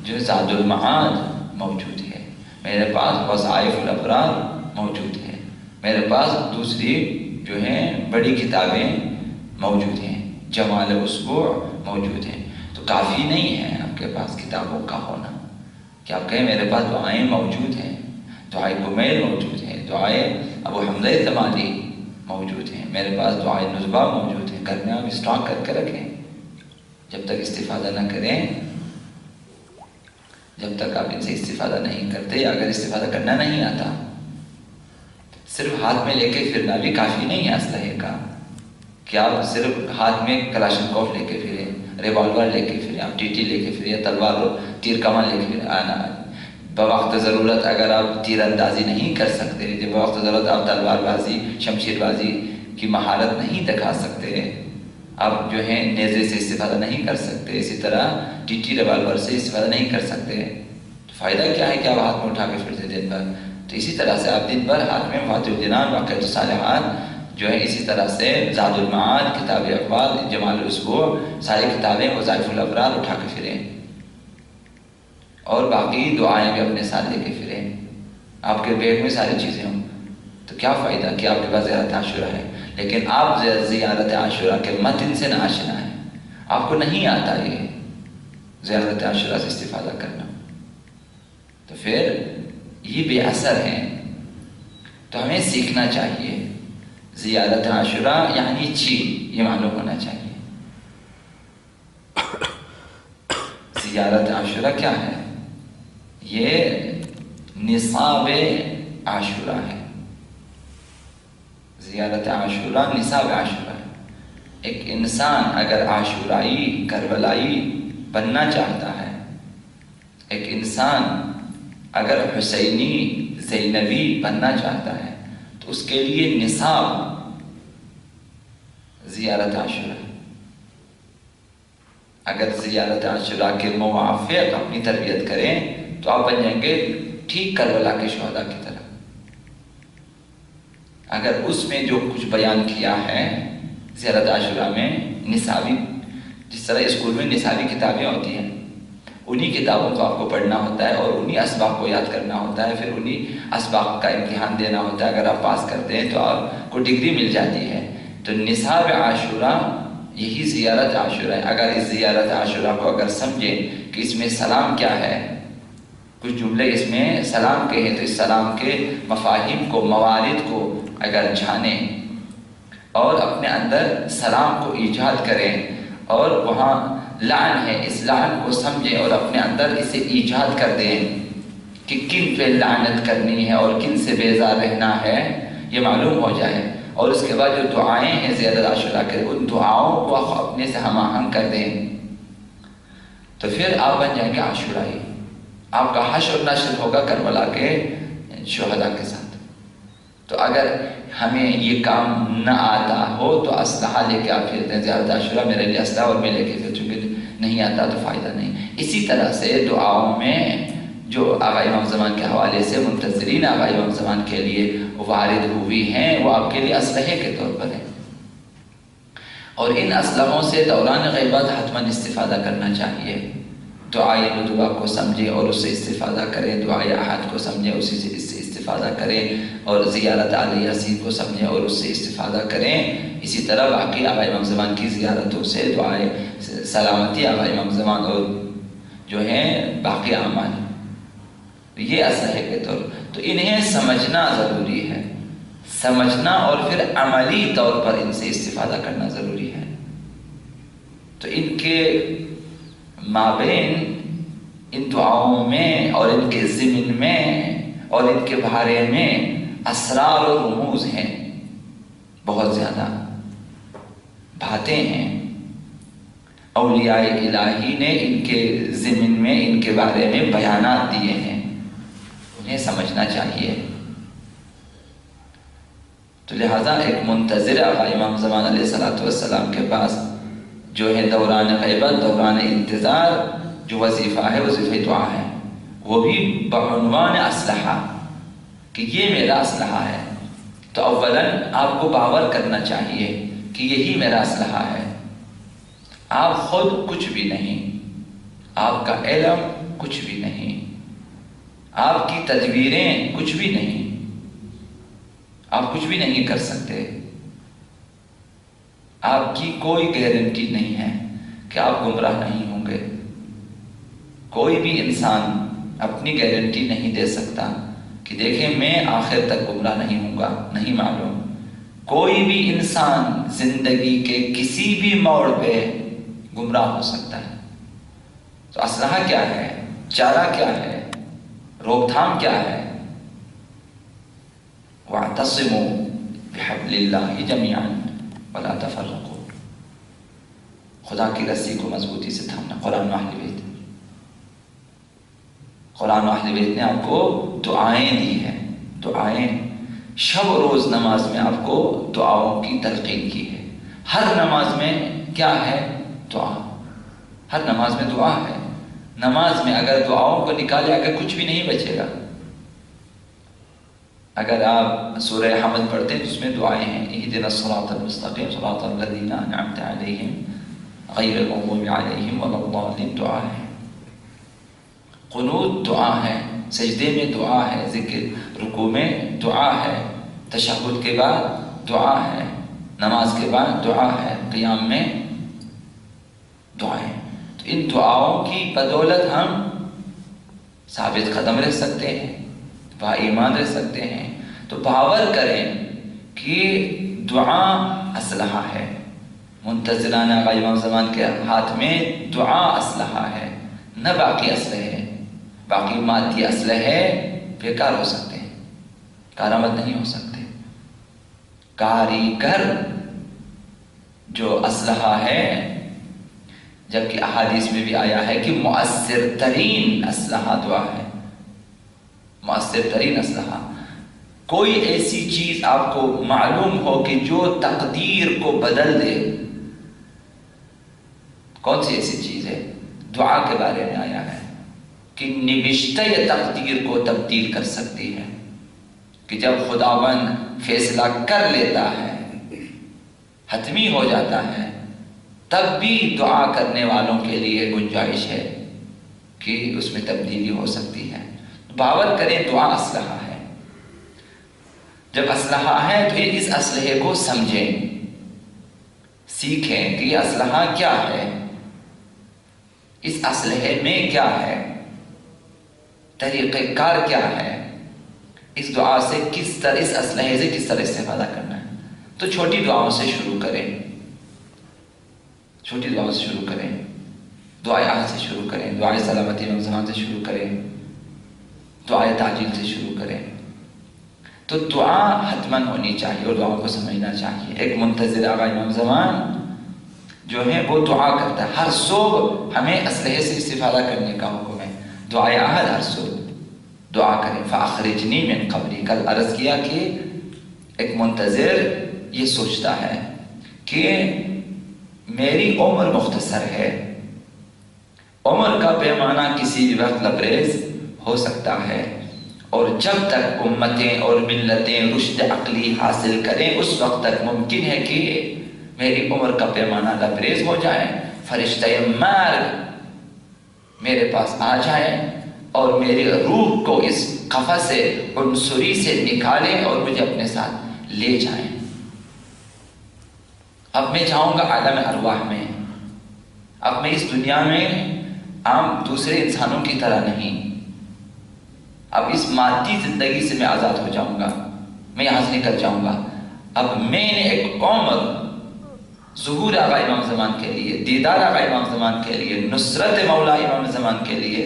جو زاد المعاد موجود ہے، میرے پاس وظائف الابرار موجود ہے، میرے پاس دوسری جو ہیں بڑی کتابیں موجود ہیں، جمال الاسبوع موجود ہیں۔ تو کافی نہیں ہے آپ کے پاس کتابوں کا ہونا کہ آپ کہیں میرے پاس دعائیں موجود ہیں، دعائے کمیل موجود ہیں، دعائے ابو حمزہ زمانی موجود ہیں، میرے پاس دعائے نزبہ موجود ہیں۔ گھر میں آپ اسٹاک کر کے رکھیں، جب تک استفادہ نہ کریں، جب تک آپ ان سے استفادہ نہیں کرتے، اگر استفادہ کرنا نہیں آتا، صرف ہاتھ میں لے کے پھرنا بھی کافی نہیں ہے اسلحے کا، کہ آپ صرف ہاتھ میں کلاشنکوف لے کے پھریں، ریوالور لے کے پھریں، آپ ٹی ٹی لے کے پھریں، تلوار تیر کمان لے کے پھریں۔ بوقت ضرورت اگر آپ تیر اندازی نہیں کر سکتے، جب بوقت ضرورت آپ تلوار بازی، شمشیر بازی کی مہارت نہیں دکھا سکتے، آپ جو ہیں نیزے سے استفادہ نہیں کر سکتے، اسی طرح ٹی ٹی ریوالور سے استفادہ نہیں کر سکتے، تو فائدہ کیا ہے کہ آپ ہاتھ میں اٹھا کے پھرتے دن بھر؟ تو اسی طرح سے آپ دن بھر ہاتھ میں مفاتیح الجنان، واقعۃ الصالحات جو ہے، اسی طرح سے زاد المعاد، کتاب اقوال، جمال الاسبوع، ساری کتابیں وظائف الابرار اٹھا کے پھریں، اور باقی دعائیں بھی اپنے ساتھ لے کے پھریں، آپ کے بیگ میں ساری چیزیں ہوں۔ تو کیا فائدہ کہ آپ کے پاس زیارت عاشورہ ہے، لیکن آپ زیارت عاشورہ کے متن سے نہ آشنا ہے، آپ کو نہیں آتا یہ زیارت عاشورہ سے استفادہ کرنا، تو پھر یہ بے اثر ہیں۔ تو ہمیں سیکھنا چاہیے زیارت عاشورہ یعنی چی، یہ معلوم ہونا چاہیے۔ زیارت عاشورہ کیا ہے؟ یہ نصاب عاشورہ ہے، زیارت عاشورہ نصاب عاشورہ ہے۔ ایک انسان اگر عاشورائی، کربلائی بننا چاہتا ہے، ایک انسان اگر حسینی، زینبی بننا چاہتا ہے، تو اس کے لیے نصاب زیارت عاشورہ ہے۔ اگر زیارت عاشورہ کے موافق اپنی تربیت کریں تو آپ بن جائیں گے ٹھیک کربلا کے شہداء کی طرح۔ اگر اس میں جو کچھ بیان کیا ہے زیارت عاشورہ میں، نصابی، جس طرح اسکول میں نصابی کتابیں ہوتی ہیں، انہی کتابوں کو آپ کو پڑھنا ہوتا ہے اور انہی اسباق کو یاد کرنا ہوتا ہے، پھر انہی اسباق کا امتحان دینا ہوتا ہے، اگر آپ پاس کرتے ہیں تو آپ کو ڈگری مل جاتی ہے۔ تو نصاب عاشورہ یہی زیارت عاشورہ ہے۔ اگر اس زیارت عاشورہ کو اگر سمجھیں کہ اس میں سلام کیا ہے، کچھ جملے اس میں سلام کے ہیں، تو اس سلام کے مفاہیم کو، موارد کو اگر جانیں اور اپنے اندر سلام کو ایجاد کریں، اور وہاں لعن ہے، اس لعن کو سمجھیں اور اپنے اندر اسے ایجاد کر دیں کہ کن پہ لعنت کرنی ہے اور کن سے بیزار رہنا ہے، یہ معلوم ہو جائے، اور اس کے بعد جو دعائیں ہیں زیارت عاشورہ کے، ان دعاؤں کو اپنے سے ہم آہنگ کر دیں، تو پھر آپ بن جائیں گے عاشورائی۔ آپ کا حشر نشر ہوگا کربلا کے شہداء کے ساتھ۔ تو اگر ہمیں یہ کام نہ آتا ہو تو اسلحہ لے کے آپ پھرتے ہیں، زیارت عاشورہ میرے لیے اسلحہ اور میں لے کے پھر، چونکہ نہیں آتا تو فائدہ نہیں۔ اسی طرح سے دعاؤں میں جو آقا امام زمان کے حوالے سے منتظرین آقا امام زمان کے لیے وارد ہوئی ہیں، وہ آپ کے لیے اسلحے کے طور پر ہیں، اور ان اسلحوں سے دوران غیبت حتماً استفادہ کرنا چاہیے۔ دعائے ندبہ کو سمجھیں اور اس سے استفادہ کریں، دعائے احد کو سمجھیں، اسی سے استفادہ کریں، اور زیارت آل یاسین کو سمجھیں اور اس سے استفادہ کریں۔ اسی طرح باقی آقا امام زمان کی زیارتوں سے دعائے سلامتی آقا امام زمان اور جو ہیں باقی اعمال، یہ اسلحے کے طور، تو انہیں سمجھنا ضروری ہے، سمجھنا اور پھر عملی طور پر ان سے استفادہ کرنا ضروری ہے۔ تو ان کے مابین، ان دعاؤں میں اور ان کے ضمن میں اور ان کے بارے میں اسرار و رموز ہیں، بہت زیادہ باتیں ہیں۔ اولیاء الہی نے ان کے ضمن میں، ان کے بارے میں بیانات دیے ہیں، انہیں سمجھنا چاہیے۔ تو لہٰذا ایک منتظر آقا امام زمان علیہ السلام کے پاس جو ہے دوران غیبت، دوران انتظار جو وظیفہ ہے، وظیفہ دعا ہے، وہ بھی بعنوان اسلحہ، کہ یہ میرا اسلحہ ہے۔ تو اولاً آپ کو باور کرنا چاہیے کہ یہی میرا اسلحہ ہے۔ آپ خود کچھ بھی نہیں، آپ کا علم کچھ بھی نہیں، آپ کی تدبیریں کچھ بھی نہیں، آپ کچھ بھی نہیں کر سکتے، آپ کی کوئی گارنٹی نہیں ہے کہ آپ گمراہ نہیں ہوں گے۔ کوئی بھی انسان اپنی گارنٹی نہیں دے سکتا کہ دیکھیں میں آخر تک گمراہ نہیں ہوں گا، نہیں معلوم۔ کوئی بھی انسان زندگی کے کسی بھی موڑ پہ گمراہ ہو سکتا ہے۔ تو اسلحہ کیا ہے، چارہ کیا ہے، روک تھام کیا ہے؟ وَاعْتَصِمُوا بِحَبْلِ اللَّهِ جَمِيعًا وَلَا تَفَرَّقُوا، خدا کی رسی کو مضبوطی سے تھامنا۔ قرآن و اہل بیت، قرآن و اہل بیت نے آپ کو دعائیں دی ہیں، دعائیں شب و روز نماز میں آپ کو دعاؤں کی تلقین کی ہے۔ ہر نماز میں کیا ہے؟ دعا، ہر نماز میں دعا ہے۔ نماز میں اگر دعاؤں کو نکالے اگر کچھ بھی نہیں بچے گا۔ اگر آپ سورہ حمد پڑھتے ہیں تو اس میں دعائیں ہیں، اہدنا الصراط المستقیم صراط الذین انعمت علیہم غیر المغضوب علیہم ولا الضالین، دعا ہے۔ قنوت دعا ہے، سجدے میں دعا ہے، ذکر رکوع میں دعا ہے، تشہد کے بعد دعا ہے، نماز کے بعد دعا ہے، قیام میں دعائیں۔ تو ان دعاؤں کی بدولت ہم ثابت قدم رہ سکتے ہیں، با ایمان رہ سکتے ہیں۔ تو باور کریں کہ دعا اسلحہ ہے۔ منتظرانہ آقا امام زمان کے ہاتھ میں دعا اسلحہ ہے، نہ باقی اسلحے۔ باقی مادی اسلحے بیکار ہو سکتے ہیں، کارآمد نہیں ہو سکتے۔ کاریگر جو اسلحہ ہے، جبکہ احادیث میں بھی آیا ہے کہ مؤثر ترین اسلحہ دعا ہے، مؤثر ترین اسلحہ۔ کوئی ایسی چیز آپ کو معلوم ہو کہ جو تقدیر کو بدل دے، کون سی ایسی چیز ہے؟ دعا کے بارے میں آیا ہے کہ نوشتہ تقدیر کو تبدیل کر سکتی ہے، کہ جب خداوند فیصلہ کر لیتا ہے، حتمی ہو جاتا ہے، تب بھی دعا کرنے والوں کے لیے گنجائش ہے کہ اس میں تبدیلی ہو سکتی ہے۔ باور کریں دعا اسلحہ ہے۔ جب اسلحہ ہے تو اس اسلحے کو سمجھیں، سیکھیں کہ یہ اسلحہ کیا ہے، اس اسلحے میں کیا ہے، طریقہ کار کیا ہے، اس دعا سے کس طرح، اس اسلحے سے کس طرح استفادہ کرنا ہے۔ تو چھوٹی دعاؤں سے شروع کریں، چھوٹی دعاؤں سے شروع کریں، دعائے عہد سے شروع کریں، دعائے سلامتی امام زمان سے شروع کریں، دعائے تعجیل سے شروع کریں۔ تو دعا حتماً ہونی چاہیے اور دعاؤں کو سمجھنا چاہیے۔ ایک منتظر آقا امام زمان جو ہے وہ دعا کرتا ہے، ہر صبح ہمیں اسلحے سے استفادہ کرنے کا حکم ہے۔ دعائے عہد ہر صبح دعا کریں، فاخرجنی من قبری۔ کل عرض کیا کہ ایک منتظر یہ سوچتا ہے کہ میری عمر مختصر ہے، عمر کا پیمانہ کسی بھی وقت لبریز ہو سکتا ہے، اور جب تک امتیں اور ملتیں رشد عقلی حاصل کریں اس وقت تک ممکن ہے کہ میری عمر کا پیمانہ لبریز ہو جائے، فرشتہ مرگ میرے پاس آ جائے اور میری روح کو اس قفس عنصری سے نکالیں اور مجھے اپنے ساتھ لے جائیں۔ اب میں جاؤں گا عالم ارواح میں، اب میں اس دنیا میں عام دوسرے انسانوں کی طرح نہیں، اب اس مادی زندگی سے میں آزاد ہو جاؤں گا، میں یہاں سے نکل جاؤں گا۔ اب میں نے ایک عمر ظہور آقا امام زمان کے لیے، دیدار آقا امام زمان کے لیے، نصرت مولا امام زمان کے لیے،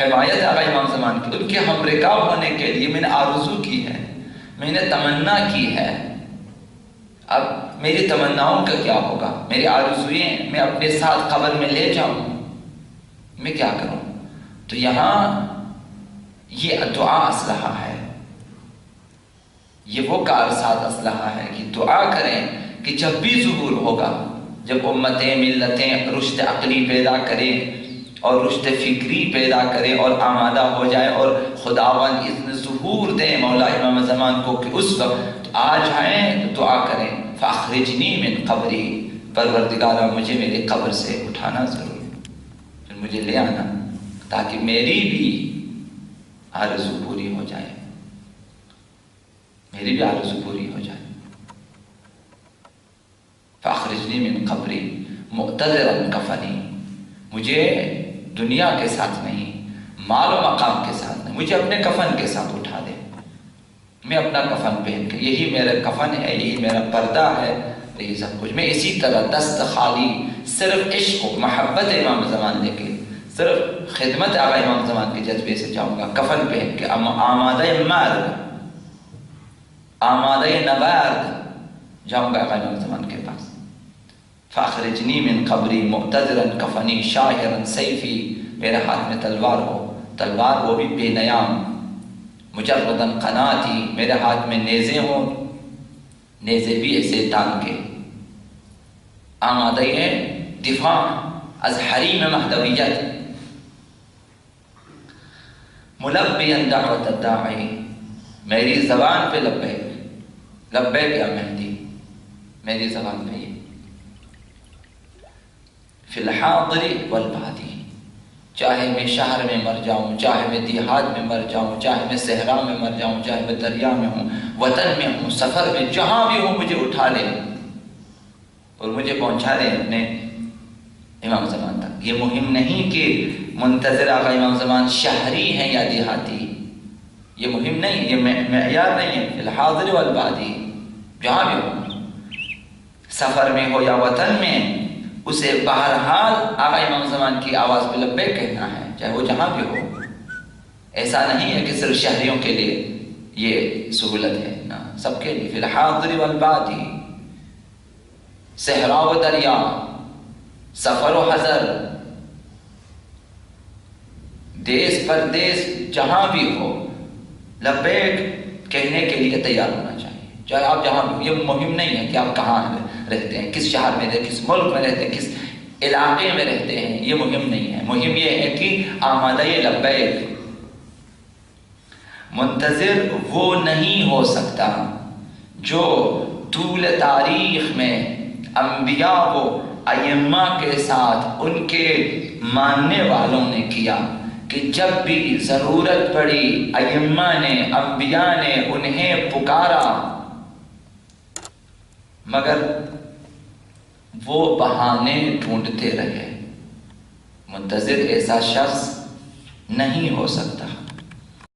حمایت آقا امام زمان کے لیے، ان کے ہم رکاب ہونے کے لیے میں نے آرزو کی ہے، میں نے تمنا کی ہے۔ اب میری تمناؤں کا کیا ہوگا؟ میری آرزوئیں میں اپنے ساتھ قبر میں لے جاؤں، میں کیا کروں؟ تو یہاں یہ دعا اسلحہ ہے، یہ وہ کارساز اسلحہ ہے کہ دعا کریں کہ جب بھی ظہور ہوگا، جب امتیں ملتیں رشد عقلی پیدا کریں اور رشد فکری پیدا کریں اور آمادہ ہو جائے اور خداوند اذن ظہور دیں مولا امام زمان کو کہ اس وقت آ جائیں، تو دعا کریں فاخرجنی من قبری، پروردگارا مجھے میرے قبر سے اٹھانا ضرور۔ مجھے لے آنا تاکہ میری بھی آرزو پوری ہو جائے، میری بھی آرزو پوری ہو جائے۔ فاخرجنی من قبری مقتدرا کفنی، مجھے دنیا کے ساتھ نہیں، مال و مقام کے ساتھ نہیں، مجھے اپنے کفن کے ساتھ اٹھا دے، میں اپنا کفن پہن کے، یہی میرا کفن ہے، یہی میرا پردہ ہے، یہی سب کچھ، میں اسی طرح دست خالی صرف عشق و محبت امام زمان لے کے، صرف خدمت آقا امام زمان کے جذبے سے جاؤں گا، کفن پہن کے، آمادہ مرگ، آمادہ نبرد جاؤں گا آقا امام زمان کے پاس۔ فاخرجنی من قبری مقتدرا کفنی شاہرا سیفی، میرے ہاتھ میں تلوار ہو، تلوار وہ بھی بے نیام، مجردا قناتی، میرے ہاتھ میں نیزے ہوں، نیزے بھی ایسے تان کے، آمادہ دفاع از حریم مہدویت، ملبیا دعوت الداعی، میری زبان پہ لبیک، لبیک یا مہدی، میری زبان پہ یہ، فی الحاضر والبادی، چاہے میں شہر میں مر جاؤں، چاہے میں دیہات میں مر جاؤں، چاہے میں صحرا میں مر جاؤں، چاہے میں دریا میں ہوں، وطن میں ہوں، سفر میں، جہاں بھی ہوں مجھے اٹھا لے اور مجھے پہنچا دے اپنے امام زمان تک۔ یہ مہم نہیں کہ منتظر آقا امام زمان شہری ہیں یا دیہاتی، یہ مہم نہیں، یہ معیار نہیں ہے، فی الحاضر والبادی، جہاں بھی ہوں، سفر میں ہو یا وطن میں، اسے بہرحال آقا امام زمان کی آواز پہ لبیک کہنا ہے، چاہے وہ جہاں بھی ہو۔ ایسا نہیں ہے کہ صرف شہریوں کے لیے یہ سہولت ہے، نا، سب کے لیے، فی الحاضر والبادی، صحرا و دریا، سفر و حضر، دیس پردیس، جہاں بھی ہو لبیک کہنے کے لیے تیار ہونا چاہیے، چاہے آپ جہاں بھی ہو۔ یہ مہم نہیں ہے کہ آپ کہاں رہتے ہیں، کس شہر میں رہتے ہیں، کس ملک میں رہتے ہیں، کس علاقے میں رہتے ہیں، یہ مہم نہیں ہے۔ مہم یہ ہے کہ آمادہ لبیک۔ منتظر وہ نہیں ہو سکتا جو طول تاریخ میں انبیاء و ائمہ کے ساتھ ان کے ماننے والوں نے کیا، کہ جب بھی ضرورت پڑی ائمہ نے، انبیاء نے انہیں پکارا، مگر وہ بہانے ڈھونڈتے رہے۔ منتظر ایسا شخص نہیں ہو سکتا۔